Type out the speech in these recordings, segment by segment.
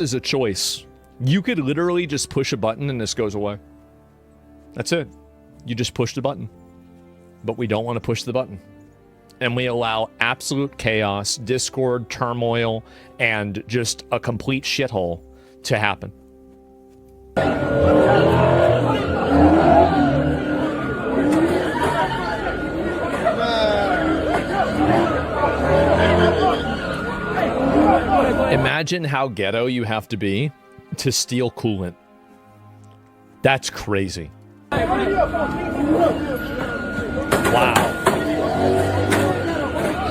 is a choice. You could literally just push a button and this goes away. That's it. You just push the button. But we don't want to push the button. And we allow absolute chaos, discord, turmoil, and just a complete shithole to happen. Imagine how ghetto you have to be to steal coolant. That's crazy. Wow.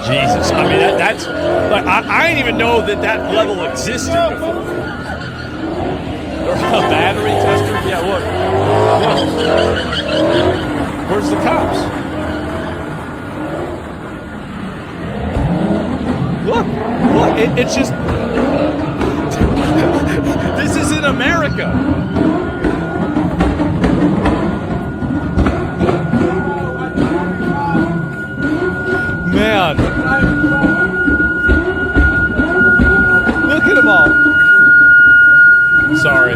Jesus. I mean, that's... Like, I didn't even know that level existed before. A battery tester? Yeah, look. Yeah. Where's the cops? Look, it's just... This is in America. Man. Look at them all. Sorry.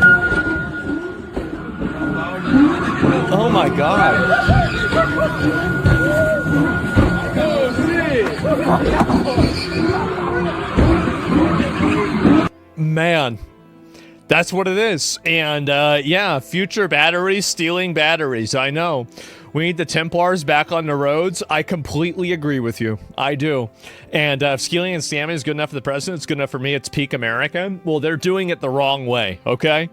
Oh my God. Man, that's what it is. And yeah, future batteries stealing batteries. I know. We need the Templars back on the roads. I completely agree with you. I do. And if stealing and scamming is good enough for the president, it's good enough for me. It's peak America. Well, they're doing it the wrong way, okay?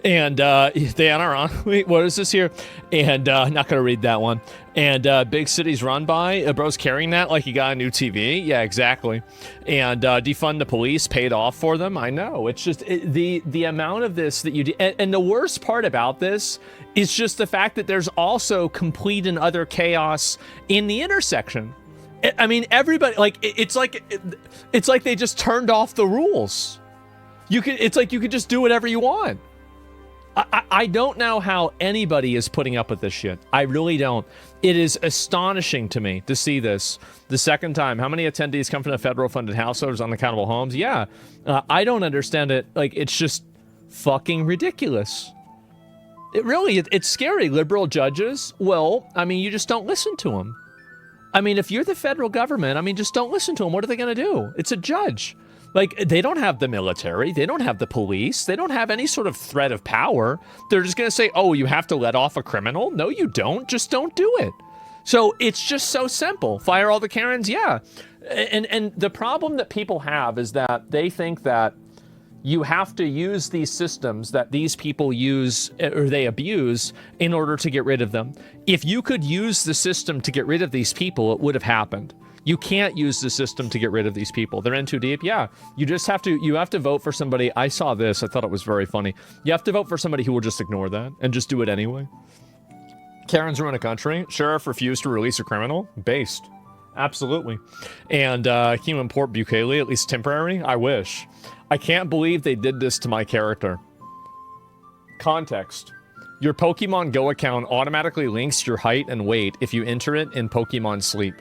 And they are on. Wait, what is this here? And not going to read that one. And big cities run by. Bro's carrying that like he got a new TV. Yeah, exactly. And defund the police paid off for them. I know. It's just the amount of this that you do. And the worst part about this is just the fact that there's also complete and utter chaos in the intersection. I mean, everybody, like, it's like they just turned off the rules. It's like you could just do whatever you want. I don't know how anybody is putting up with this shit. I really don't. It is astonishing to me to see this the second time. How many attendees come from the federal funded households on unaccountable homes? Yeah. I don't understand it. Like, it's just fucking ridiculous. It really, it's scary. Liberal judges, well, I mean, you just don't listen to them. I mean, if you're the federal government, I mean, just don't listen to them. What are they going to do? It's a judge. Like, they don't have the military. They don't have the police. They don't have any sort of threat of power. They're just going to say, oh, you have to let off a criminal? No, you don't. Just don't do it. So it's just so simple. Fire all the Karens? Yeah. And the problem that people have is that they think that you have to use these systems that these people use or they abuse in order to get rid of them. If you could use the system to get rid of these people, it would have happened. You can't use the system to get rid of these people. They're in too deep. Yeah, you have to vote for somebody. I saw this. I thought it was very funny. You have to vote for somebody who will just ignore that and just do it anyway. Karens ruin a country. Sheriff refused to release a criminal. Based. Absolutely. And can you import Bukele, at least temporary? I wish. I can't believe they did this to my character. Context. Your Pokemon Go account automatically links your height and weight if you enter it in Pokemon Sleep.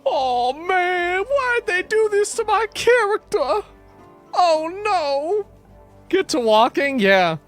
Oh man, why'd they do this to my character? Oh no. Get to walking? Yeah.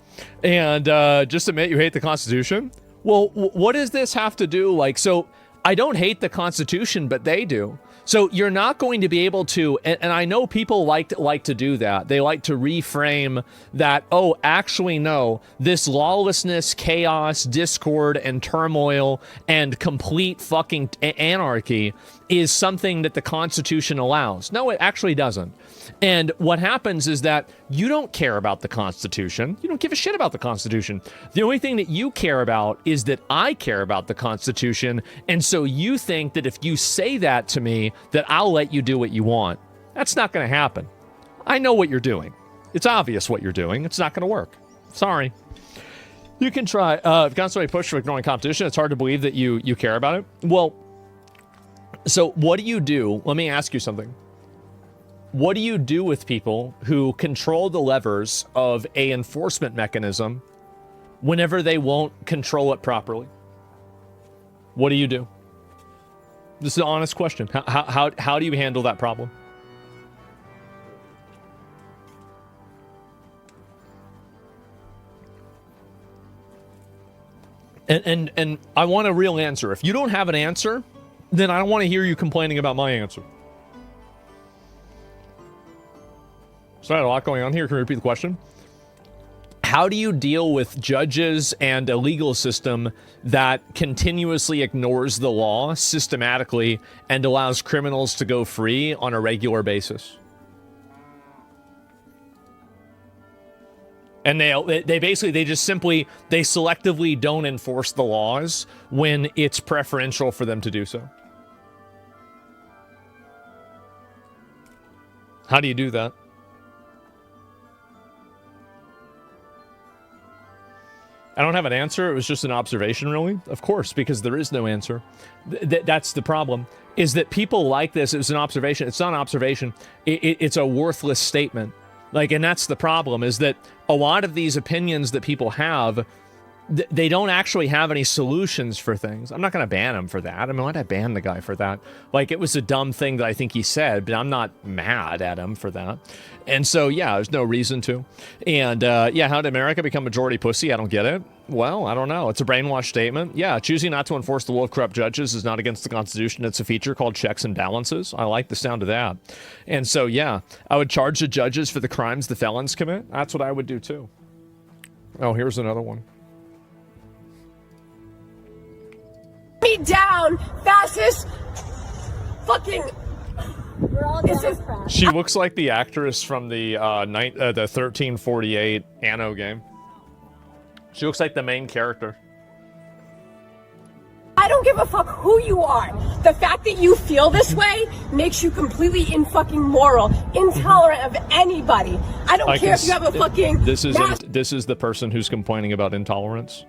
And just admit you hate the Constitution? Well, what does this have to do? Like, so I don't hate the Constitution, but they do. So you're not going to be able to, and I know people like to do that. They like to reframe that, oh, actually, no, this lawlessness, chaos, discord, and turmoil, and complete fucking anarchy is something that the Constitution allows. No, it actually doesn't. And what happens is that you don't care about the Constitution. You don't give a shit about the Constitution. The only thing that you care about is that I care about the Constitution. And so you think that if you say that to me, that I'll let you do what you want. That's not going to happen. I know what you're doing. It's obvious what you're doing. It's not going to work. Sorry. You can try. Constantly push for ignoring competition. It's hard to believe that you care about it. Well, so what do you do? Let me ask you something. What do you do with people who control the levers of a enforcement mechanism whenever they won't control it properly? What do you do? This is an honest question. How do you handle that problem? And I want a real answer. If you don't have an answer, then I don't want to hear you complaining about my answer. So I had a lot going on here. Can you repeat the question? How do you deal with judges and a legal system that continuously ignores the law systematically and allows criminals to go free on a regular basis? And they basically, they selectively don't enforce the laws when it's preferential for them to do so. How do you do that? I don't have an answer. It was just an observation, really. Of course, because there is no answer. That's the problem, is that people like this. It was an observation. It's not an observation. It's a worthless statement. Like, and that's the problem, is that a lot of these opinions that people have, they don't actually have any solutions for things. I'm not going to ban him for that. I mean, why'd I ban the guy for that? Like, it was a dumb thing that I think he said, but I'm not mad at him for that. And so, yeah, there's no reason to. And, yeah, how did America become majority pussy? I don't get it. Well, I don't know. It's a brainwashed statement. Yeah, choosing not to enforce the will of corrupt judges is not against the Constitution. It's a feature called checks and balances. I like the sound of that. And so, yeah, I would charge the judges for the crimes the felons commit. That's what I would do, too. Oh, here's another one. Me down, fascist, fucking. We're all Democrats. She looks like the actress from the 1348 Anno game. She looks like the main character. I don't give a fuck who you are. The fact that you feel this way makes you completely in-fucking moral, intolerant of anybody. I don't care if you have a fucking This is the person who's complaining about intolerance.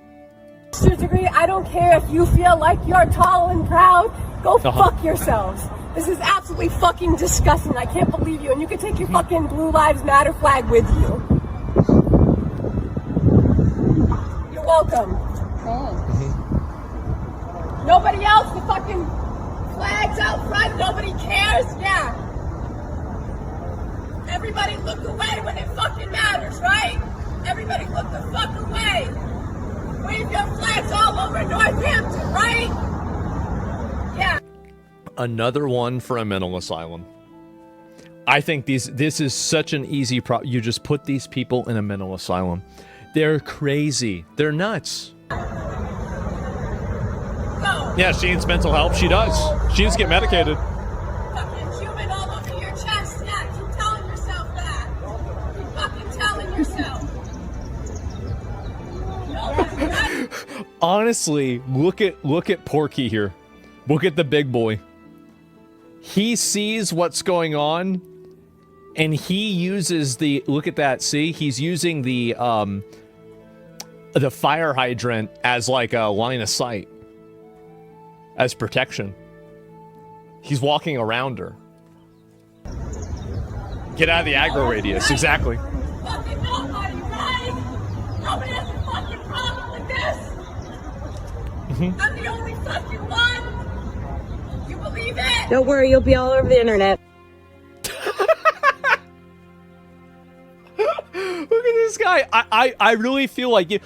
master's degree. I don't care if you feel like you're tall and proud. Go fuck yourselves. This is absolutely fucking disgusting. I can't believe you. And you can take your fucking Blue Lives Matter flag with you. You're welcome. Nobody else, the fucking flag's out front, nobody cares, yeah. Everybody look away when it fucking matters, right? Everybody look the fuck away. Wave your flags all over Northampton, right? Yeah. Another one for a mental asylum. I think this is such an easy problem. You just put these people in a mental asylum. They're crazy. They're nuts. Yeah, she needs mental help. She does. She needs to get medicated. Fucking human all over your chest. Yeah, keep telling yourself that. Keep fucking telling yourself. Honestly, look at Porky here. Look at the big boy. He sees what's going on, and he uses the, look at that. See, he's using the fire hydrant as like a line of sight. As protection. He's walking around her. Get out of the aggro radius, exactly. Fucking nobody, right? Nobody has a fucking problem with this. I'm the only fucking one. You believe it? Don't worry, you'll be all over the internet. Look at this guy. I really feel like you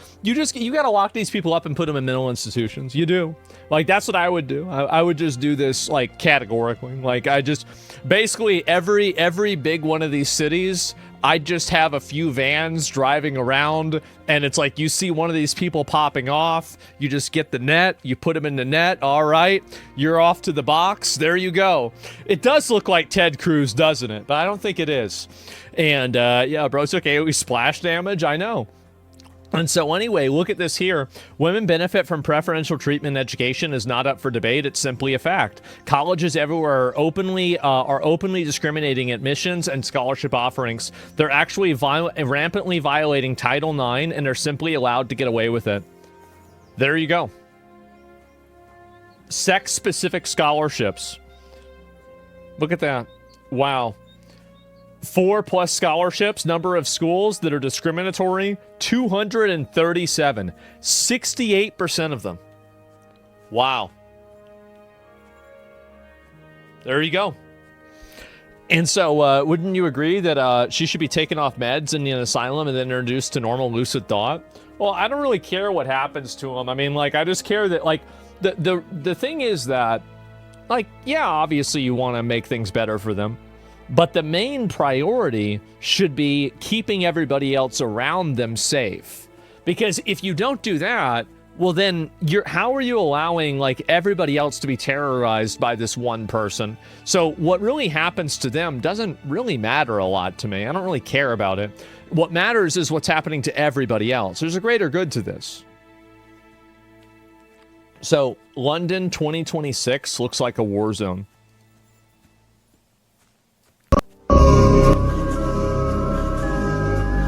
gotta lock these people up and put them in mental institutions. You do. Like, that's what I would do. I would just do this, like, categorically. Like, I just, basically, every big one of these cities, I'd just have a few vans driving around, and it's like, you see one of these people popping off, you just get the net, you put them in the net, all right, you're off to the box, there you go. It does look like Ted Cruz, doesn't it? But I don't think it is. And, yeah, bro, it's okay, we splash damage, I know. And so anyway, look at this here. Women benefit from preferential treatment in education is not up for debate. It's simply a fact. Colleges everywhere are openly discriminating admissions and scholarship offerings. They're actually rampantly violating Title IX, and they're simply allowed to get away with it. There you go. Sex-specific scholarships. Look at that. Wow. 4+ scholarships, number of schools that are discriminatory, 237. 68% of them. Wow. There you go. And so, wouldn't you agree that she should be taken off meds in an asylum and then introduced to normal lucid thought? Well, I don't really care what happens to them. I mean, like, I just care that, like, the thing is that, like, yeah, obviously you want to make things better for them, but the main priority should be keeping everybody else around them safe. Because if you don't do that, well, then how are you allowing, like, everybody else to be terrorized by this one person? So what really happens to them doesn't really matter a lot to me. I don't really care about it. What matters is what's happening to everybody else. There's a greater good to this. So London 2026 looks like a war zone.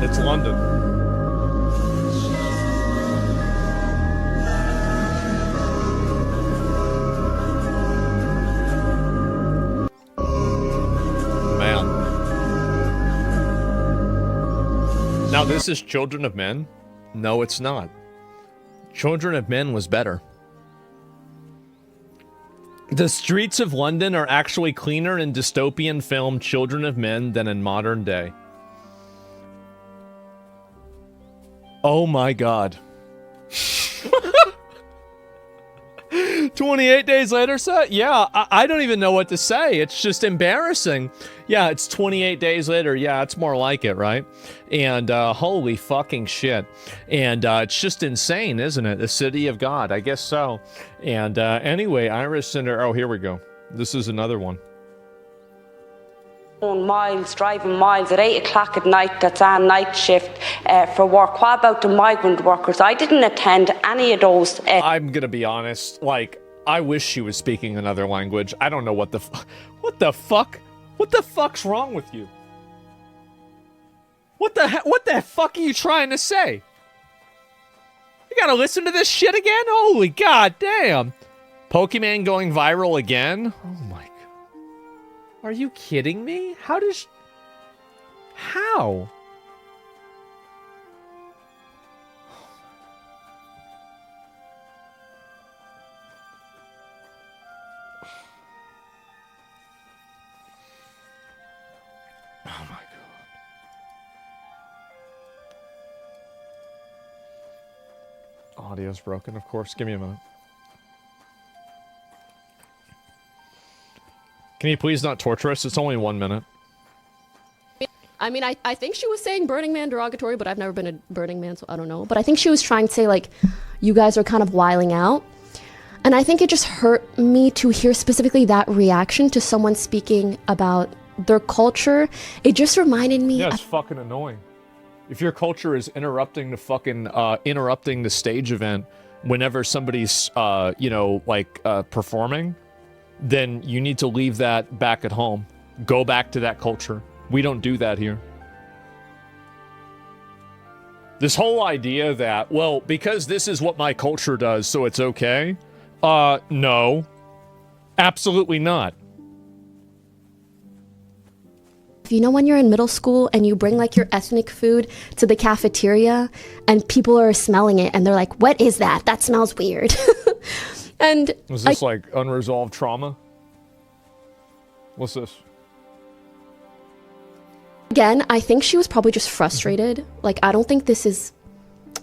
It's London. Now, this is Children of Men? No, it's not. Children of Men was better. The streets of London are actually cleaner in dystopian film Children of Men than in modern day. Oh my god. 28 days later, set? Yeah, I don't even know what to say. It's just embarrassing. Yeah, it's 28 days later. Yeah, it's more like it, right? And holy fucking shit. And it's just insane, isn't it? The city of God. I guess so. And anyway, Irish Cinder. Oh, here we go. This is another one. Driving miles at 8 o'clock at night, that's on night shift for work. What about the migrant workers? I didn't attend any of those. I'm gonna be honest, like, I wish she was speaking another language. I don't know what the fuck? What the fuck's wrong with you? What the fuck are you trying to say? You gotta listen to this shit again? Holy god damn. Pokemon going viral again? Oh my god. Are you kidding me? How? Oh my god. Audio's broken, of course. Give me a minute. Can you please not torture us? It's only 1 minute. I mean, I think she was saying Burning Man derogatory, but I've never been a Burning Man, so I don't know. But I think she was trying to say, like, you guys are kind of wiling out. And I think it just hurt me to hear specifically that reaction to someone speaking about their culture. It just reminded me... Yeah, it's fucking annoying. If your culture is interrupting the fucking, interrupting the stage event whenever somebody's, performing, then you need to leave that back at home. Go back to that culture. We don't do that here. This whole idea that, well, because this is what my culture does, so it's okay? No. Absolutely not. You know when you're in middle school and you bring, like, your ethnic food to the cafeteria and people are smelling it and they're like, what is that? That smells weird. And was this like unresolved trauma? What's this? Again, I think she was probably just frustrated. Like, I don't think this is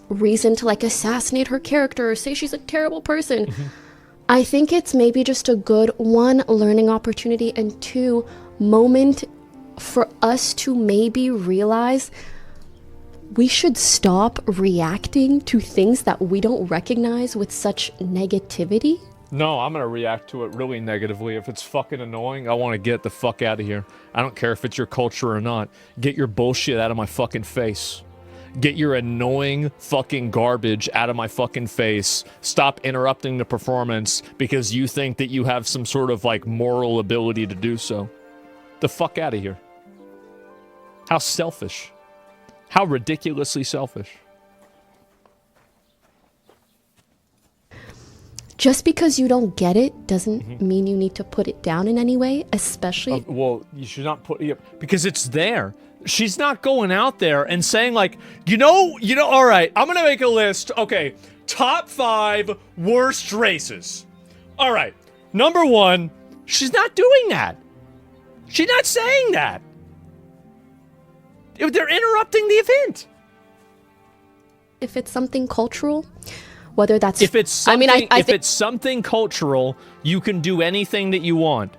reason to, like, assassinate her character or say she's a terrible person. I think it's maybe just a good, 1, learning opportunity, and 2, moment for us to maybe realize we should stop reacting to things that we don't recognize with such negativity. No, I'm gonna react to it really negatively. If it's fucking annoying, I want to get the fuck out of here. I don't care if it's your culture or not. Get your bullshit out of my fucking face. Get your annoying fucking garbage out of my fucking face. Stop interrupting the performance because you think that you have some sort of, like, moral ability to do so. The fuck out of here. How selfish. How ridiculously selfish. Just because you don't get it doesn't mean you need to put it down in any way, especially... well, you should not put it... Because it's there. She's not going out there and saying, like, you know, all right, I'm going to make a list. Okay, top 5 worst races. All right, number 1, She's not doing that. She's not saying that. They're interrupting the event. If it's something cultural, whether that's if it's something, I if think it's something cultural, you can do anything that you want.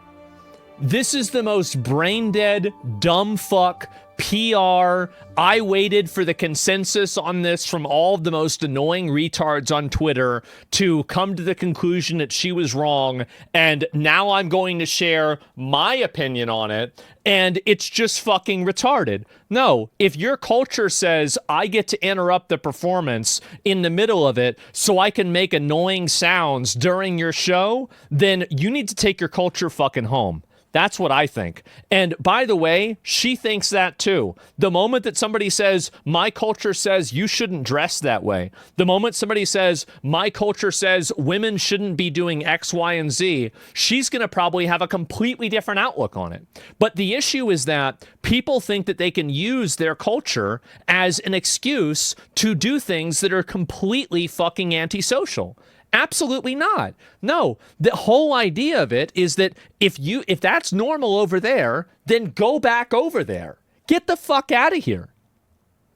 This is the most brain dead, dumb fuck PR. I waited for the consensus on this from all of the most annoying retards on Twitter to come to the conclusion that she was wrong, and now I'm going to share my opinion on it, and it's just fucking retarded. No, if your culture says I get to interrupt the performance in the middle of it so I can make annoying sounds during your show, then you need to take your culture fucking home. That's what I think. And by the way, she thinks that too. The moment that somebody says, my culture says you shouldn't dress that way. The moment somebody says, my culture says women shouldn't be doing X, Y, and Z, she's going to probably have a completely different outlook on it. But the issue is that people think that they can use their culture as an excuse to do things that are completely fucking antisocial. Absolutely not. No, the whole idea of it is that if that's normal over there, then go back over there. Get the fuck out of here.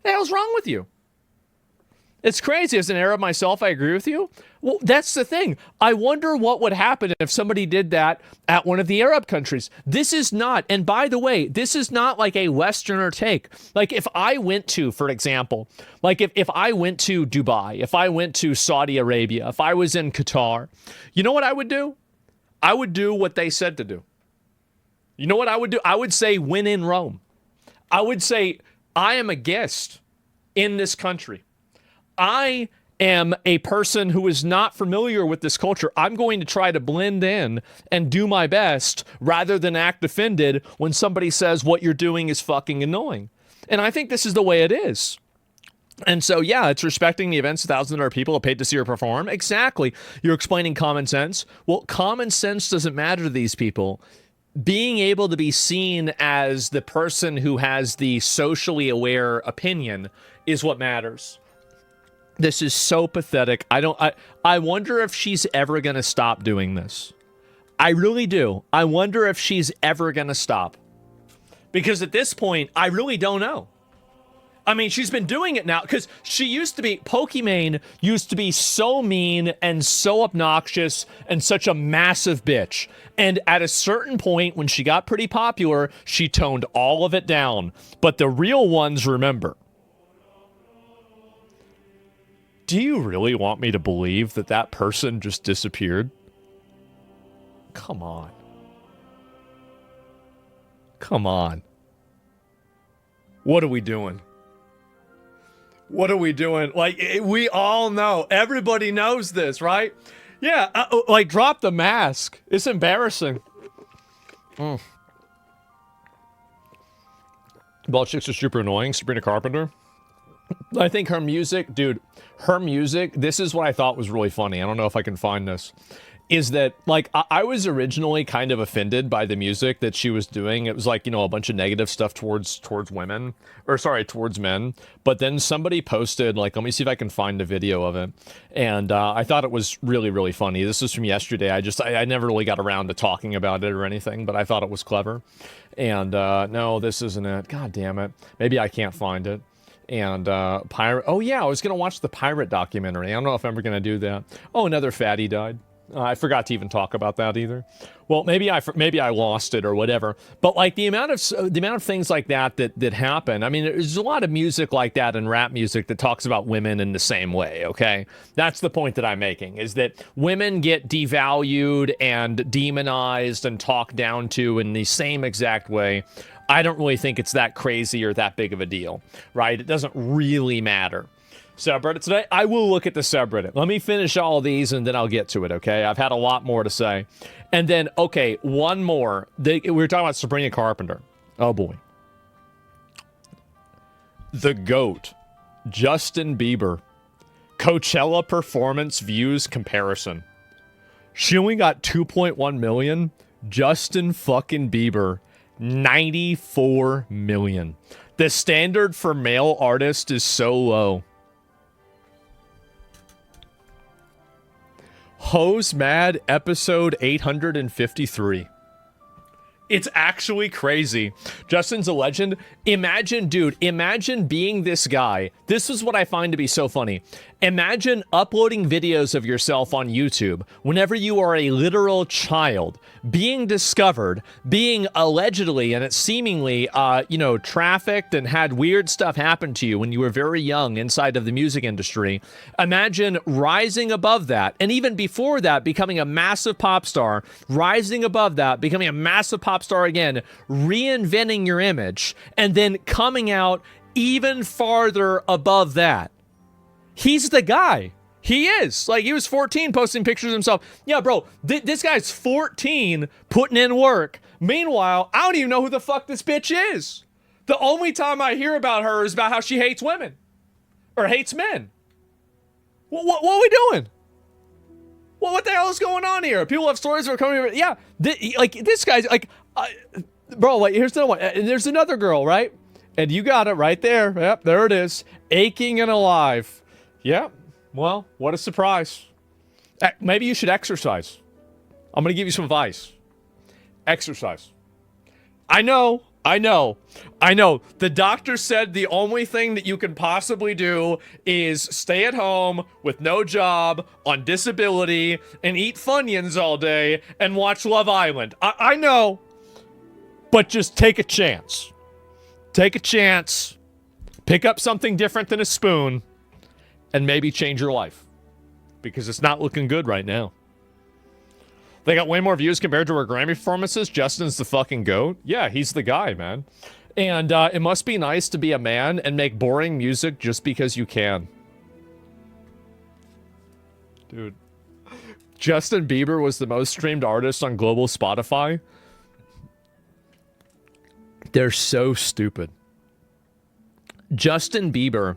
What the hell's wrong with you? It's crazy. As an Arab myself, I agree with you. Well, that's the thing. I wonder what would happen if somebody did that at one of the Arab countries. This is not, and by the way, this is not like a Westerner take. Like if I went to, for example, like if I went to Dubai, if I went to Saudi Arabia, if I was in Qatar, you know what I would do? I would do what they said to do. You know what I would do? I would say, when in Rome. I would say, I am a guest in this country. I am a person who is not familiar with this culture. I'm going to try to blend in and do my best rather than act offended when somebody says what you're doing is fucking annoying. And I think this is the way it is. And so, yeah, it's respecting the events. Thousands of people have paid to see her perform. Exactly. You're explaining common sense. Well, common sense doesn't matter to these people. Being able to be seen as the person who has the socially aware opinion is what matters. This is so pathetic. I wonder if she's ever going to stop doing this. I really do. I wonder if she's ever going to stop. Because at this point, I really don't know. I mean, she's been doing it now because she used to be, Pokimane used to be so mean and so obnoxious and such a massive bitch. And at a certain point when she got pretty popular, she toned all of it down. But the real ones remember. Do you really want me to believe that that person just disappeared? Come on. Come on. What are we doing? What are we doing? Like, we all know. Everybody knows this, right? Yeah, like, drop the mask. It's embarrassing. Bald chicks are super annoying. Sabrina Carpenter. I think her music, dude, her music, this is what I thought was really funny. I don't know if I can find this. Is that, like, I was originally kind of offended by the music that she was doing. It was like, you know, a bunch of negative stuff towards women, or sorry, towards men. But then somebody posted, like, let me see if I can find a video of it. And I thought it was really, really funny. This was from yesterday. I never really got around to talking about it or anything, but I thought it was clever. And no, this isn't it. God damn it. Maybe I can't find it. And pirate. Oh yeah, I was gonna watch the pirate documentary. I don't know if I'm ever gonna do that. Oh, another fatty died. I forgot to even talk about that either. Well, maybe I lost it or whatever. But like the amount of things like that happen. I mean, there's a lot of music like that and rap music that talks about women in the same way. Okay, that's the point that I'm making, is that women get devalued and demonized and talked down to in the same exact way. I don't really think it's that crazy or that big of a deal, right? It doesn't really matter. Subreddit today, I will look at the subreddit. Let me finish all of these and then I'll get to it, okay? I've had a lot more to say. And then, okay, one more. We were talking about Sabrina Carpenter. Oh, boy. The GOAT, Justin Bieber. Coachella performance views comparison. She only got 2.1 million. Justin fucking Bieber, 94 million. The standard for male artists is so low. Hose Mad episode 853. It's actually crazy. Justin's a legend. Imagine, dude, imagine being this guy. This is what I find to be so funny. Imagine uploading videos of yourself on YouTube whenever you are a literal child, being discovered, being allegedly and it's seemingly, trafficked and had weird stuff happen to you when you were very young inside of the music industry. Imagine rising above that, and even before that, becoming a massive pop star, rising above that, becoming a massive pop star again, reinventing your image, and then coming out even farther above that. He's the guy. He is. Like, he was 14 posting pictures of himself. Yeah, bro, this guy's 14 putting in work. Meanwhile, I don't even know who the fuck this bitch is. The only time I hear about her is about how she hates women. Or hates men. What are we doing? What the hell is going on here? People have stories that are coming here. Yeah, this guy's like, bro, like, here's the one. And there's another girl, right? And you got it right there. Yep, there it is. Aching and alive. Yeah, well, what a surprise. Maybe you should exercise. I'm going to give you some advice. Exercise. I know. The doctor said the only thing that you can possibly do is stay at home with no job, on disability, and eat Funyuns all day and watch Love Island. I know. But just take a chance. Take a chance. Pick up something different than a spoon. And maybe change your life. Because it's not looking good right now. They got way more views compared to her Grammy performances. Justin's the fucking GOAT. Yeah, he's the guy, man. And it must be nice to be a man and make boring music just because you can. Dude. Justin Bieber was the most streamed artist on global Spotify. They're so stupid. Justin Bieber...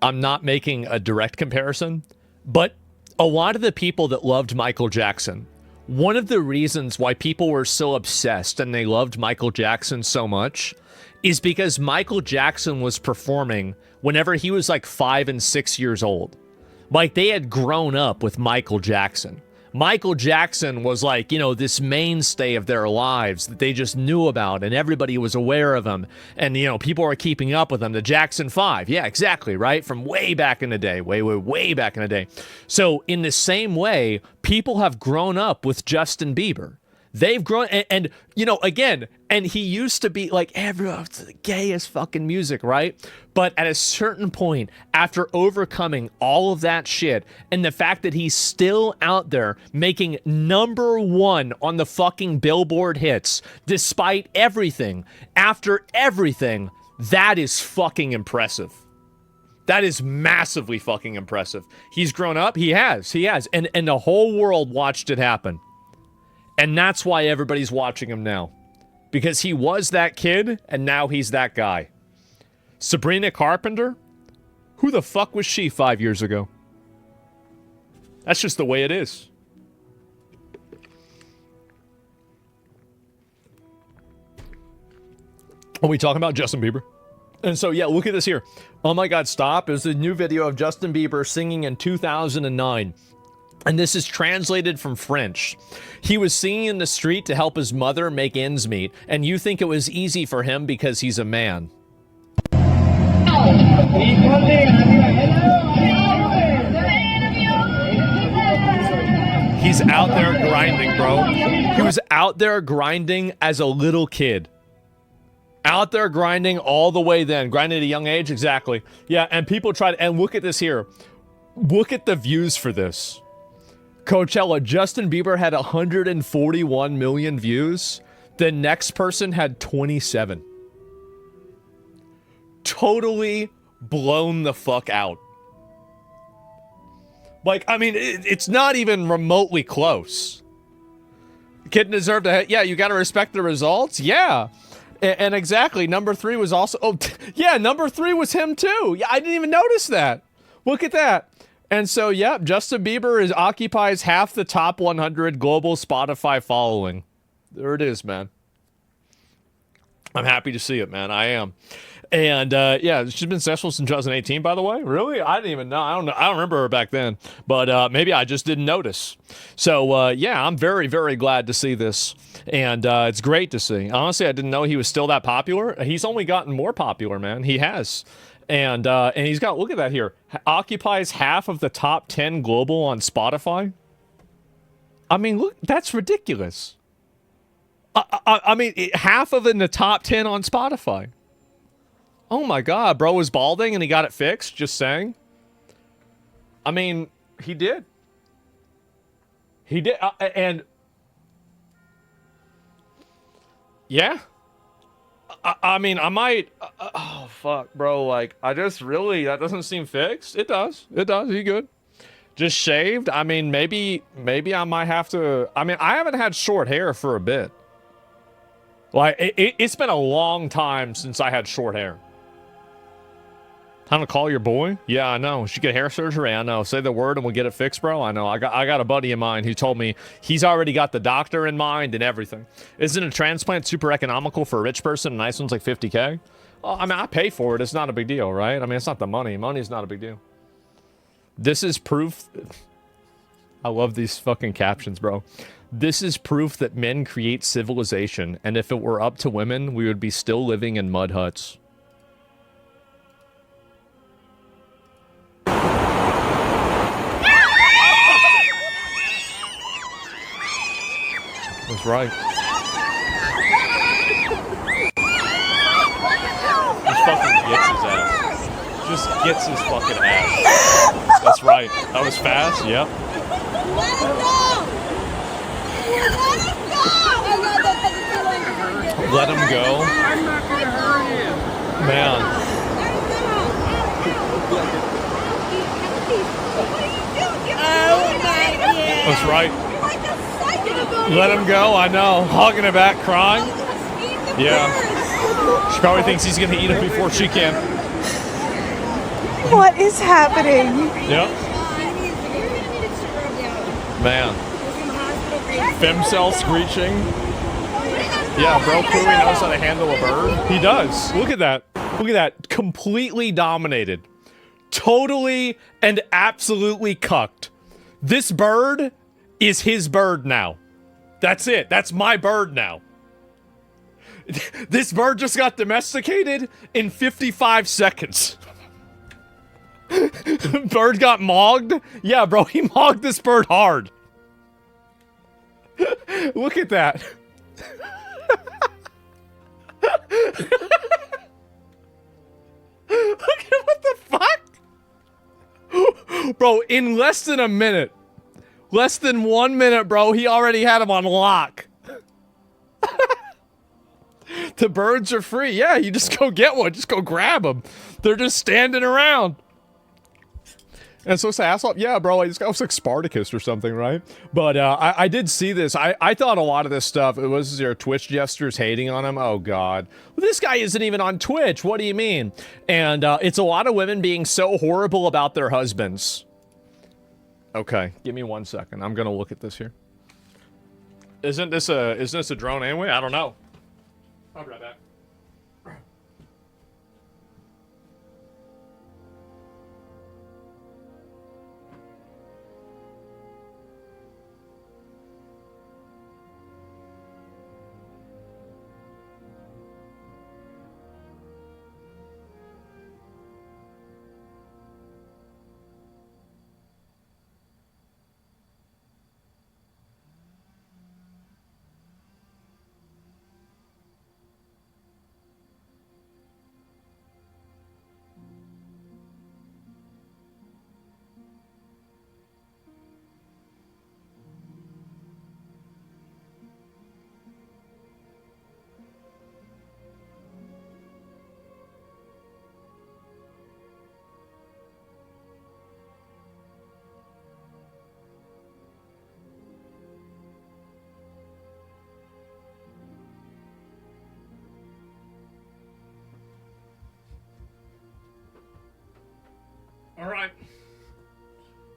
I'm not making a direct comparison, but a lot of the people that loved Michael Jackson, one of the reasons why people were so obsessed and they loved Michael Jackson so much is because Michael Jackson was performing whenever he was like 5 and 6 years old. Like, they had grown up with Michael Jackson. Michael Jackson was like, this mainstay of their lives that they just knew about, and everybody was aware of him. And, people were keeping up with him. The Jackson 5. Yeah, exactly, right? From way back in the day. Way back in the day. So, in the same way, people have grown up with Justin Bieber. They've grown, and again, and he used to be like, everyone's the gayest fucking music, right? But at a certain point, after overcoming all of that shit, and the fact that he's still out there making #1 on the fucking Billboard hits, despite everything, after everything, that is fucking impressive. That is massively fucking impressive. He's grown up, he has, and the whole world watched it happen. And that's why everybody's watching him now. Because he was that kid, and now he's that guy. Sabrina Carpenter? Who the fuck was she 5 years ago? That's just the way it is. Are we talking about Justin Bieber? And so, yeah, look at this here. Oh my god, stop. It was a new video of Justin Bieber singing in 2009. And this is translated from French. He was singing in the street to help his mother make ends meet, and you think it was easy for him because he's a man. He's out there grinding, bro. He was out there grinding as a little kid. Out there grinding all the way then. Grinding at a young age, exactly. Yeah, and people try to, and look at this here. Look at the views for this. Coachella, Justin Bieber had 141 million views. The next person had 27. Totally blown the fuck out. Like, I mean, it's not even remotely close. Kid deserved a... Yeah, you gotta respect the results. Yeah. And exactly, number 3 was also... Oh, yeah, number 3 was him too. Yeah, I didn't even notice that. Look at that. And so, yeah, Justin Bieber occupies half the top 100 global Spotify following. There it is, man. I'm happy to see it, man. I am. And yeah, she's been successful since 2018, by the way. Really? I didn't even know. I don't know. I don't remember her back then, but maybe I just didn't notice. So yeah, I'm very, very glad to see this, and it's great to see. Honestly, I didn't know he was still that popular. He's only gotten more popular, man. He has, and he's got. Look at that here. Occupies half of the top 10 global on Spotify. I mean, look, that's ridiculous. I mean, half of it in the top 10 on Spotify. Oh my God, bro was balding and he got it fixed. Just saying. I mean, he did. He did, and yeah. I mean, I might. Oh fuck, bro. Like, I just really that doesn't seem fixed. It does. It does. He good. Just shaved. I mean, maybe I might have to. I mean, I haven't had short hair for a bit. Like, it's been a long time since I had short hair. Time to call your boy? Yeah, I know. Should get hair surgery? I know. Say the word and we'll get it fixed, bro. I know. I got a buddy of mine who told me he's already got the doctor in mind and everything. Isn't a transplant super economical for a rich person? A nice one's like 50K? Well, I mean, I pay for it. It's not a big deal, right? I mean, it's not the money. Money's not a big deal. This is proof. I love these fucking captions, bro. This is proof that men create civilization, and if it were up to women, we would be still living in mud huts. That's right. Just fucking gets his ass. Just gets his fucking ass. That's right. That was fast, yep. Let him go. Man. That's right. Let him go. I know. Hogging it back, crying. Yeah. She probably thinks he's gonna eat him before she can. What is happening? Yep. Man. Femcell screeching. Yeah, bro clearly knows how to handle a bird. He does. Look at that. Look at that. Completely dominated. Totally and absolutely cucked. This bird is his bird now. That's it. That's my bird now. This bird just got domesticated in 55 seconds. Bird got mogged? Yeah, bro, he mogged this bird hard. Look at that. Look at what the fuck? Bro, in less than a minute. Less than 1 minute, bro, he already had him on lock. The birds are free. Yeah, you just go get one. Just go grab them. They're just standing around. And so say asshole, yeah, bro, this guy was like Spartacus or something, right? But I did see this. I thought a lot of this stuff, it was your Twitch jesters hating on him. Oh, God. Well, this guy isn't even on Twitch. What do you mean? And it's a lot of women being so horrible about their husbands. Okay, give me 1 second. I'm going to look at this here. Isn't this a drone anyway? I don't know. I'll be right back.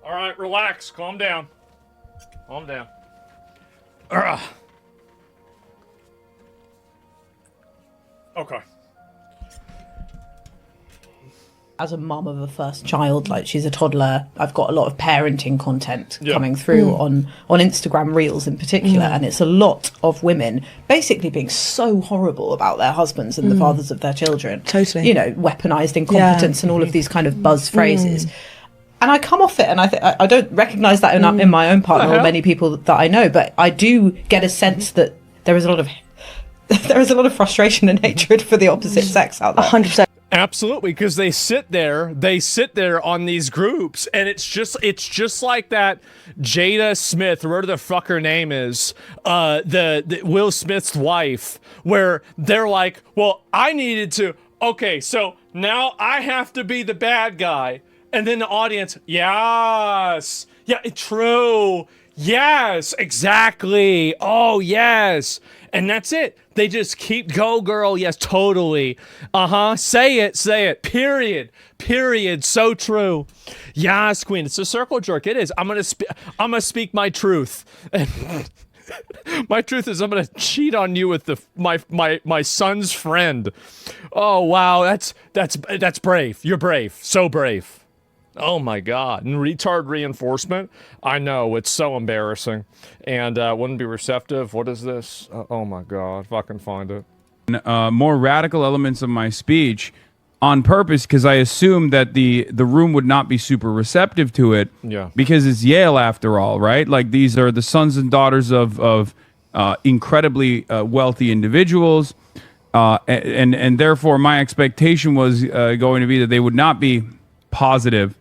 All right, relax. Calm down. Calm down. Okay. As a mum of a first child, like she's a toddler, I've got a lot of parenting content coming through on Instagram Reels in particular, and it's a lot of women basically being so horrible about their husbands and the fathers of their children. Totally. You know, weaponized incompetence and all of these kind of buzz phrases. And I come off it, and I don't recognise that in my own partner or many people that I know, but I do get a sense that there is a lot of frustration and hatred for the opposite sex out there. 100%. Absolutely, because they sit there on these groups, and it's just like that Jada Smith, whatever the fuck her name is, the Will Smith's wife, where they're like, well, I needed to, okay, so now I have to be the bad guy, and then the audience, yes, yeah, true, yes, exactly, oh yes, and that's it. They just keep, go girl, yes, totally. Say it, period, so true. Yes, queen, it's a circle jerk, it is. I'm gonna speak my truth. My truth is I'm gonna cheat on you with my son's friend. Oh wow, that's brave, you're brave, so brave. Oh my god, and retard reinforcement? I know, it's so embarrassing. And wouldn't be receptive, what is this? Oh my god, if I can find it. More radical elements of my speech on purpose because I assumed that the room would not be super receptive to it. Yeah. Because it's Yale after all, right? Like these are the sons and daughters of incredibly wealthy individuals. And therefore my expectation was going to be that they would not be positive.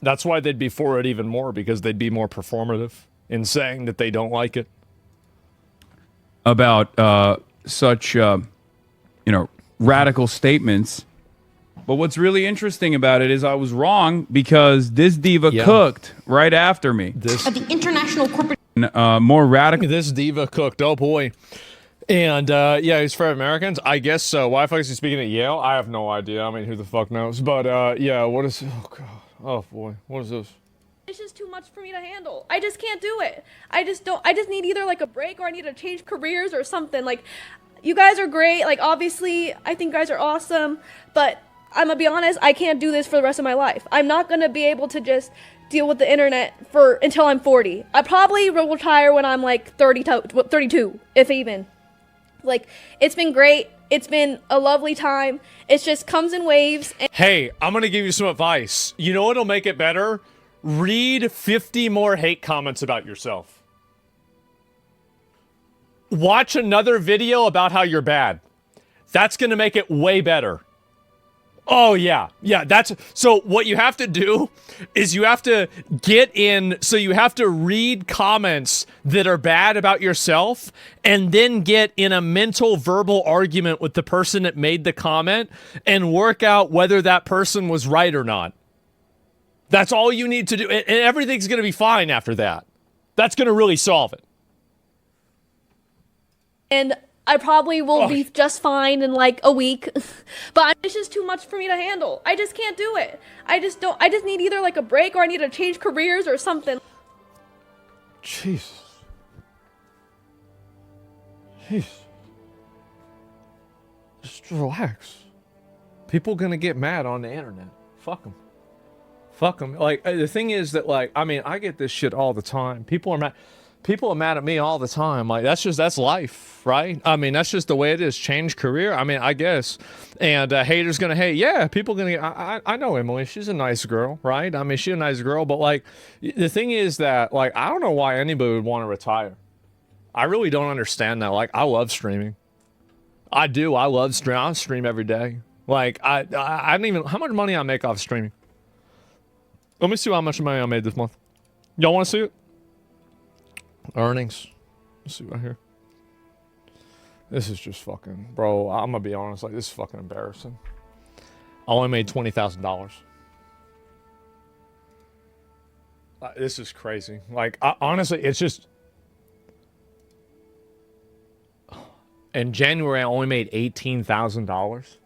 That's why they'd be for it even more, because they'd be more performative in saying that they don't like it. About such, radical statements. But what's really interesting about it is I was wrong because this diva cooked right after me. The international corporate. More radical. This diva cooked, oh boy. And, he's for Americans? I guess so. Why the fuck is he speaking at Yale? I have no idea. I mean, who the fuck knows? But, what is... Oh, God. Oh, boy. What is this? It's just too much for me to handle. I just can't do it. I just need either, like, a break or I need to change careers or something. Like, you guys are great. Like, obviously, I think you guys are awesome. But I'm gonna be honest, I can't do this for the rest of my life. I'm not gonna be able to just deal with the internet until I'm 40. I probably will retire when I'm, like, 32, if even. Like, it's been great. It's been a lovely time. It just comes in waves. Hey, I'm going to give you some advice. You know what'll make it better? Read 50 more hate comments about yourself. Watch another video about how you're bad. That's going to make it way better. Oh, yeah. Yeah, so what you have to do is you have to you have to read comments that are bad about yourself and then get in a mental verbal argument with the person that made the comment and work out whether that person was right or not. That's all you need to do. And everything's going to be fine after that. That's going to really solve it. And I probably will be just fine in like a week, but it's just too much for me to handle. I just can't do it. I just need either like a break or I need to change careers or something. Jesus. Just relax. People gonna get mad on the internet. Fuck them. Fuck them. Like, the thing is that, like, I mean, I get this shit all the time. People are mad at me all the time. Like, that's life, right? I mean, that's just the way it is. Change career. I mean, I guess. And haters gonna hate. Yeah, people gonna. I know Emily. She's a nice girl, right? I mean, she's a nice girl. But like, the thing is that, like, I don't know why anybody would want to retire. I really don't understand that. Like, I love streaming. I do. I love stream. I stream every day. Like, I don't even. How much money I make off streaming? Let me see how much money I made this month. Y'all want to see it? Earnings. Let's see right here. This is just fucking, bro. I'm gonna be honest. Like, this is fucking embarrassing. I only made $20,000. This is crazy. Like, honestly, it's just. In January, I only made $18,000.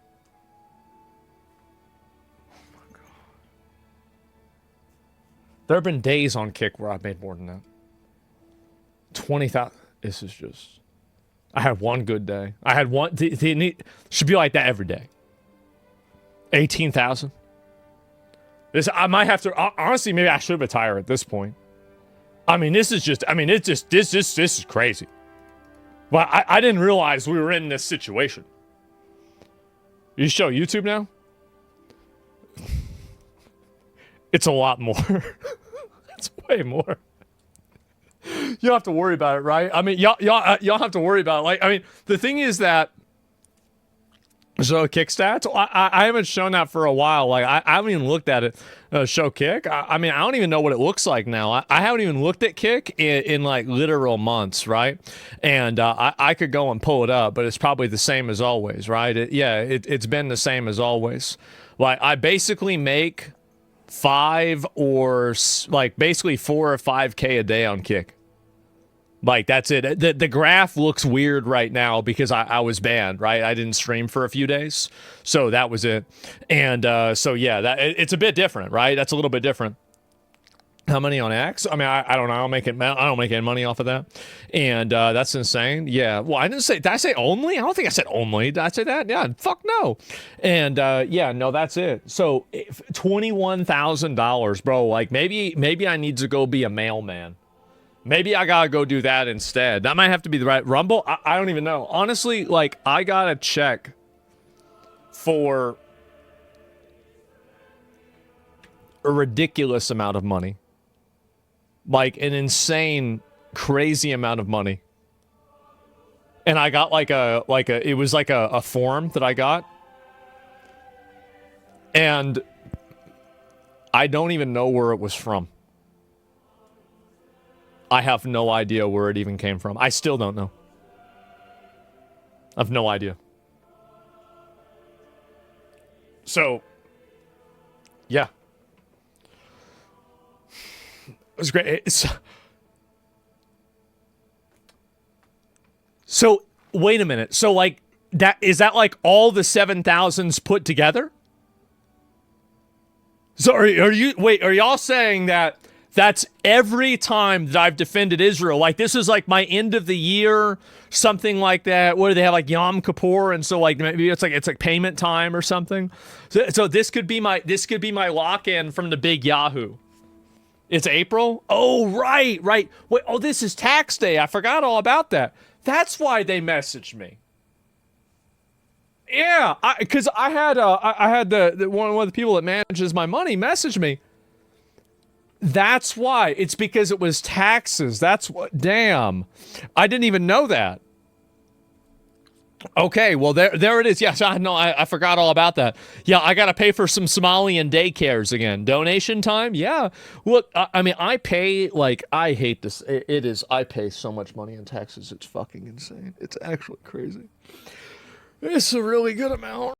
There have been days on Kick where I've made more than that. 20,000. This is just. I had one good day. I had one. Should be like that every day. 18,000. This I might have to. Honestly, maybe I should retire at this point. I mean, this is just. I mean, it's just this is crazy. Well, I didn't realize we were in this situation. You show YouTube now? It's a lot more. It's way more. You don't have to worry about it, right? I mean, y'all have to worry about it. Like, I mean, the thing is that. Show kick stats. I haven't shown that for a while. Like I haven't even looked at it. Show kick. I mean, I don't even know what it looks like now. I haven't even looked at kick in like literal months, right? And I could go and pull it up, but it's probably the same as always, right? It's been the same as always. Like I basically make 5 or like basically 4 or 5K a day on kick. Like, that's it. The graph looks weird right now because I was banned, right? I didn't stream for a few days. So that was it. And so, yeah, it's a bit different, right? That's a little bit different. How many on X? I mean, I don't know. I don't make any money off of that. And that's insane. Yeah. Well, I didn't say, did I say only? I don't think I said only. Did I say that? Yeah. Fuck no. And yeah, no, that's it. So $21,000, bro. Like maybe I need to go be a mailman. Maybe I gotta go do that instead. That might have to be the right Rumble. I don't even know. Honestly, like, I gotta check for a ridiculous amount of money. Like, an insane, crazy amount of money. And I got it was like a form that I got. And I don't even know where it was from. I have no idea where it even came from. I still don't know. I have no idea. So, yeah. It was great. So, wait a minute. So, like, is that like all the 7,000s put together? So, are y'all saying that that's every time that I've defended Israel? Like, this is like my end of the year, something like that, where they have like Yom Kippur, and so like maybe it's like payment time or something. So this could be my lock-in from the big Yahoo. It's April? Oh, right. Wait, oh, this is tax day. I forgot all about that. That's why they messaged me. Yeah, because I had the one of the people that manages my money message me. That's why. It's because it was taxes. That's what. Damn. I didn't even know that. Okay, well, there it is. Yes, I know. I forgot all about that. Yeah, I got to pay for some Somalian daycares again. Donation time? Yeah. Look, I mean, I pay, like, I hate this. It is. I pay so much money in taxes. It's fucking insane. It's actually crazy. It's a really good amount.